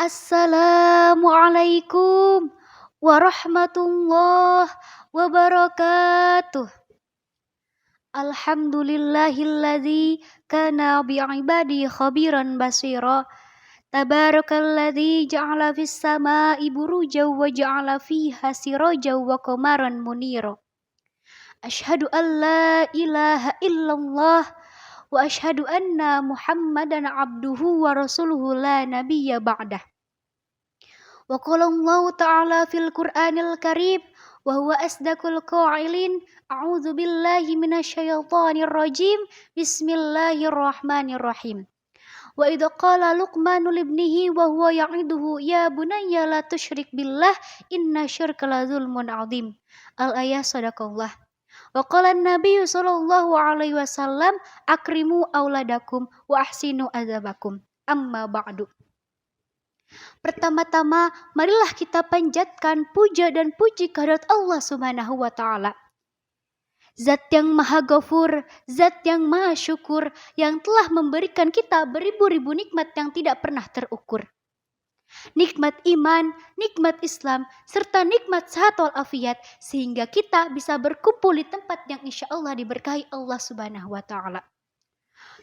Assalamualaikum warahmatullahi wabarakatuh. Alhamdulillahilladzi kana bi'ibadi khabiran basira. Tabarakalladzi ja'ala fis samaa'i burujan wa ja'ala fiha sirajan wa qamaran munira. Asyhadu an la ilaha illallah wa asyhadu anna Muhammadan abduhu wa rasuluhu la nabiyya ba'dah. Wa qala Allah ta'ala fil Qur'anil Karim wa huwa asdaqul qa'ilin a'udzu billahi minasyaitonir rajim bismillahirrahmanirrahim. Wa idza qala Luqmanu libnihi wa huwa ya'iduhu ya bunayya la tusyrik billah inna syirka la dzulmun 'adzim. Al-ayah sadaqallah. Wa qala an-nabiy sallallahu alaihi wasallam akrimu auladakum wa ahsinu adzabakum. Amma ba'du. Pertama-tama, marilah kita panjatkan puja dan puji kehadirat Allah Subhanahu wa taala. Zat yang maha ghafur, zat yang maha syukur, yang telah memberikan kita beribu-ribu nikmat yang tidak pernah terukur. Nikmat iman, nikmat Islam, serta nikmat sehat walafiat, sehingga kita bisa berkumpul di tempat yang insya Allah diberkahi Allah Subhanahu wa taala.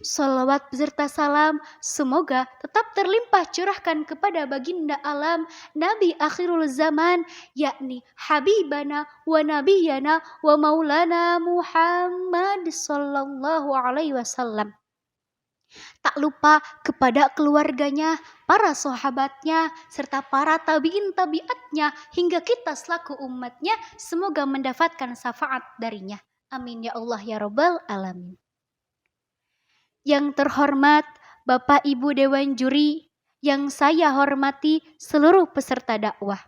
Salawat beserta salam semoga tetap terlimpah curahkan kepada baginda alam Nabi akhirul zaman, yakni Habibana wa Nabiyana wa Maulana Muhammad sallallahu alaihi wasallam. Tak lupa kepada keluarganya, para sahabatnya, serta para tabi'in tabi'atnya hingga kita selaku umatnya semoga mendapatkan syafaat darinya. Amin ya Allah ya Rabbal Alamin. Yang terhormat Bapak Ibu Dewan Juri, yang saya hormati seluruh peserta dakwah.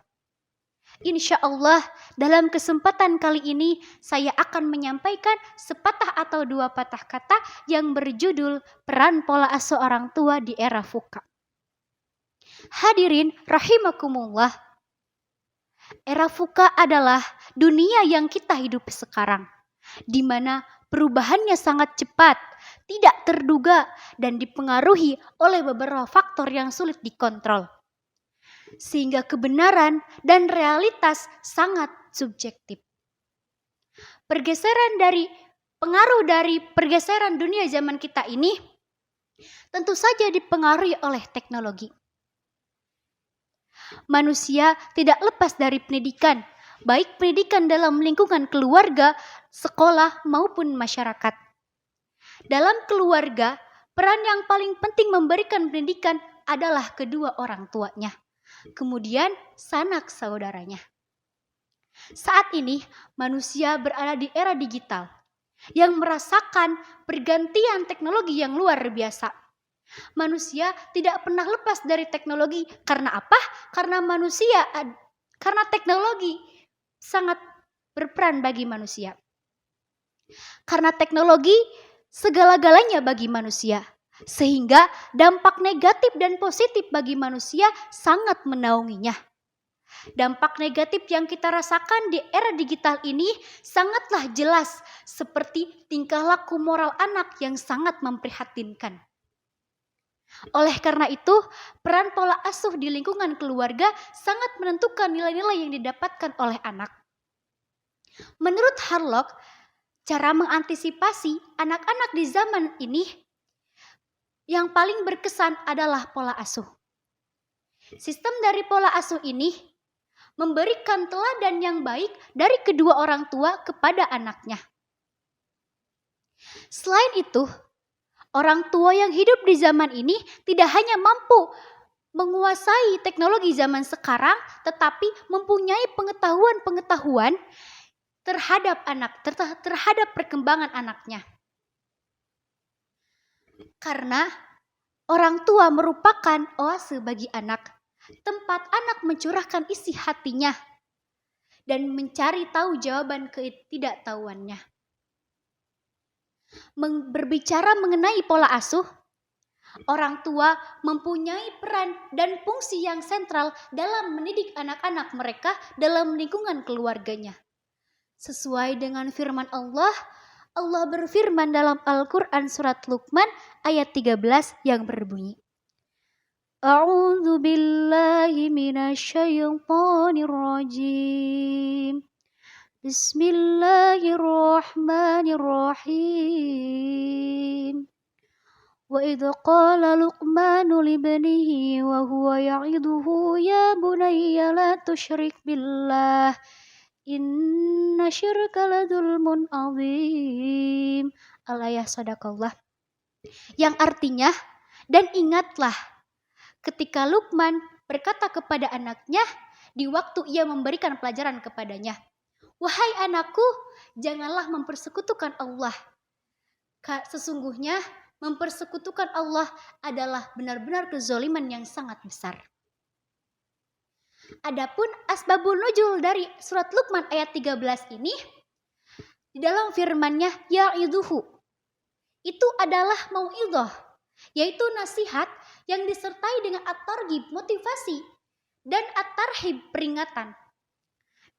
Insya Allah dalam kesempatan kali ini saya akan menyampaikan sepatah atau dua patah kata yang berjudul peran pola asuh orang tua di era VUCA. Hadirin rahimakumullah. Era VUCA adalah dunia yang kita hidup sekarang, di mana perubahannya sangat cepat, tidak terduga, dan dipengaruhi oleh beberapa faktor yang sulit dikontrol. Sehingga kebenaran dan realitas sangat subjektif. Pengaruh dari pergeseran dunia zaman kita ini tentu saja dipengaruhi oleh teknologi. Manusia tidak lepas dari pendidikan, baik pendidikan dalam lingkungan keluarga, sekolah, maupun masyarakat. Dalam keluarga, peran yang paling penting memberikan pendidikan adalah kedua orang tuanya, kemudian sanak saudaranya. Saat ini, manusia berada di era digital yang merasakan pergantian teknologi yang luar biasa. Manusia tidak pernah lepas dari teknologi. Karena apa? Karena teknologi sangat berperan bagi manusia. Karena teknologi segala-galanya bagi manusia, sehingga dampak negatif dan positif bagi manusia sangat menaunginya. Dampak negatif yang kita rasakan di era digital ini sangatlah jelas, seperti tingkah laku moral anak yang sangat memprihatinkan. Oleh karena itu, peran pola asuh di lingkungan keluarga sangat menentukan nilai-nilai yang didapatkan oleh anak. Menurut Harlock, cara mengantisipasi anak-anak di zaman ini yang paling berkesan adalah pola asuh. Sistem dari pola asuh ini memberikan teladan yang baik dari kedua orang tua kepada anaknya. Selain itu, orang tua yang hidup di zaman ini tidak hanya mampu menguasai teknologi zaman sekarang, tetapi mempunyai pengetahuan terhadap perkembangan anaknya. Karena orang tua merupakan oase bagi anak, tempat anak mencurahkan isi hatinya dan mencari tahu jawaban ketidaktahuannya. Berbicara mengenai pola asuh, orang tua mempunyai peran dan fungsi yang sentral dalam mendidik anak-anak mereka dalam lingkungan keluarganya. Sesuai dengan firman Allah, Allah berfirman dalam Al-Quran surat Luqman ayat 13 yang berbunyi, A'udzu billahi minasyaitonir rajim. Bismillahirrahmanirrahim. Wa idh qala Luqmanu libnihi wa huwa ya'iduhu ya bunayya la tusyrik billah inna syirka ladzulmun adzim. Al-ayah sadaqallah. Yang artinya, dan ingatlah ketika Luqman berkata kepada anaknya di waktu ia memberikan pelajaran kepadanya, wahai anakku, janganlah mempersekutukan Allah. Sesungguhnya mempersekutukan Allah adalah benar-benar kezaliman yang sangat besar. Adapun asbabul nuzul dari surat Luqman ayat 13 ini, di dalam firman-Nya ya'iduhu, itu adalah mau'idhah, yaitu nasihat yang disertai dengan at-targhib, motivasi, dan at-tarhib, peringatan.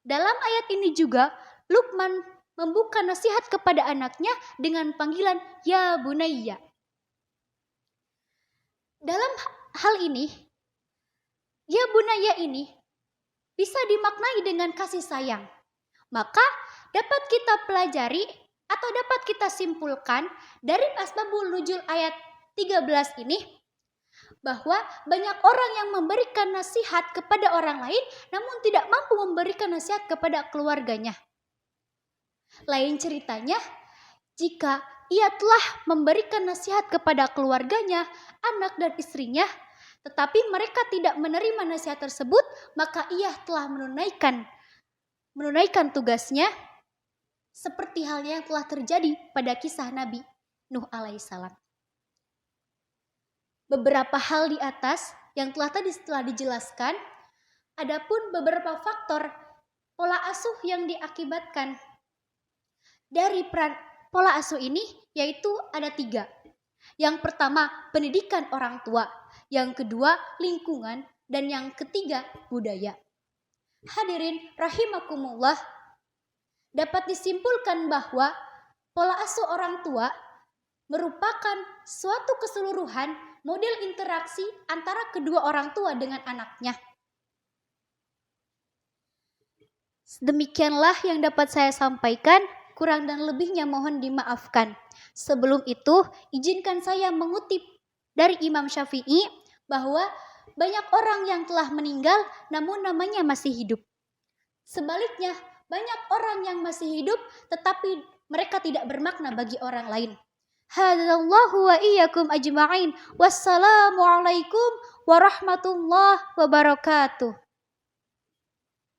Dalam ayat ini juga Luqman membuka nasihat kepada anaknya dengan panggilan ya bunayya. Dalam hal ini, ya bunayya ini bisa dimaknai dengan kasih sayang. Maka dapat kita pelajari atau dapat kita simpulkan dari asbabul nuzul ayat 13 ini bahwa banyak orang yang memberikan nasihat kepada orang lain namun tidak mampu memberikan nasihat kepada keluarganya. Lain ceritanya, jika ia telah memberikan nasihat kepada keluarganya, anak dan istrinya, tetapi mereka tidak menerima nasihat tersebut, maka ia telah menunaikan tugasnya seperti halnya yang telah terjadi pada kisah Nabi Nuh alaihissalam. Beberapa hal di atas yang telah dijelaskan, adapun beberapa faktor pola asuh yang diakibatkan dari pola asuh ini yaitu ada 3. Yang pertama, pendidikan orang tua. Yang kedua, lingkungan. Dan yang ketiga, budaya. Hadirin rahimakumullah, dapat disimpulkan bahwa pola asuh orang tua merupakan suatu keseluruhan model interaksi antara kedua orang tua dengan anaknya. Demikianlah yang dapat saya sampaikan. Kurang dan lebihnya mohon dimaafkan. Sebelum itu, izinkan saya mengutip dari Imam Syafi'i bahwa banyak orang yang telah meninggal namun namanya masih hidup. Sebaliknya, banyak orang yang masih hidup tetapi mereka tidak bermakna bagi orang lain. Hadallahu wa iyyakum ajma'in. Wassalamualaikum warahmatullahi wabarakatuh.